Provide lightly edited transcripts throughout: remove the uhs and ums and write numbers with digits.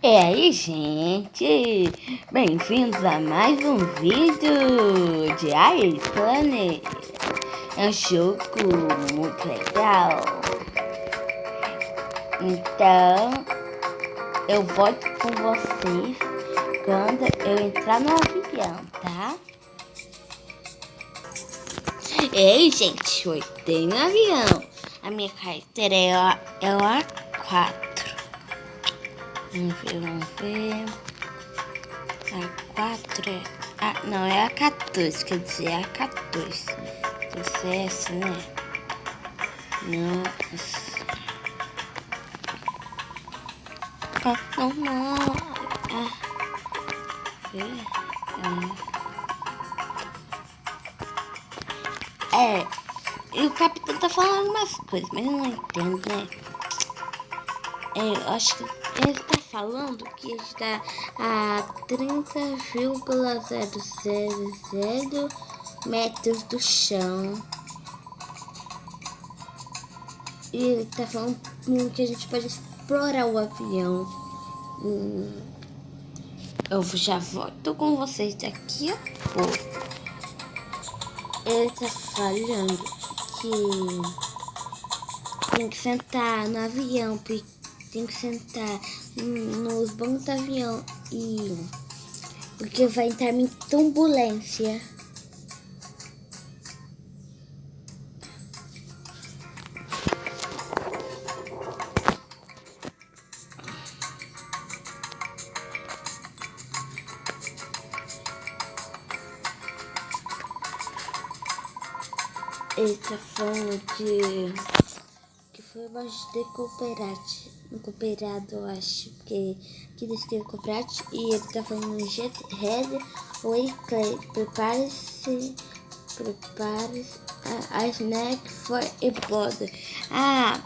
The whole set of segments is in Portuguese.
E aí, gente? Bem-vindos a mais um vídeo de Ice Planet. É um jogo muito legal. Então, eu volto com vocês quando eu entrar no avião, tá? Ei, gente, eu tenho um avião. A minha carteira é o A4. Vamos ver. A4 é... não, é A14, quer dizer, é A14. Então, é essa, né? Nossa. Não. E o capitão tá falando algumas coisas, mas eu não entendo, né? Eu acho que ele tá falando que está a 30,000 metros do chão. E ele tá falando que a gente pode explorar o avião. Eu já volto com vocês daqui a pouco. Ele tá falando que tem que sentar no avião, tem que sentar nos bancos do avião porque vai entrar em turbulência. Ele tá falando que foi abaixo de cooperado, eu acho, que diz que é cooperado, e ele tá falando jet red way clay, prepare-se, a snack for a border. A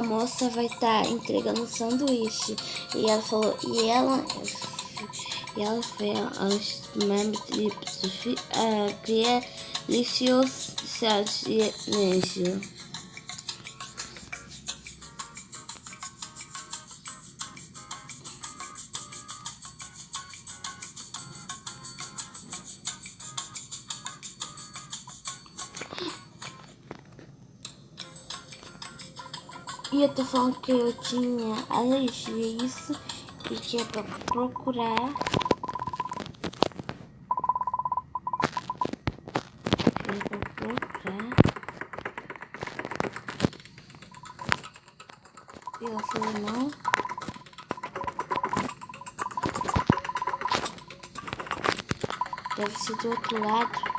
moça vai estar entregando um sanduíche, e ela falou, e ela fez aos membros delicious sertanejo. E eu tô falando que eu tinha alergia a isso e que é pra procurar. E ela falou não. Deve ser do outro lado.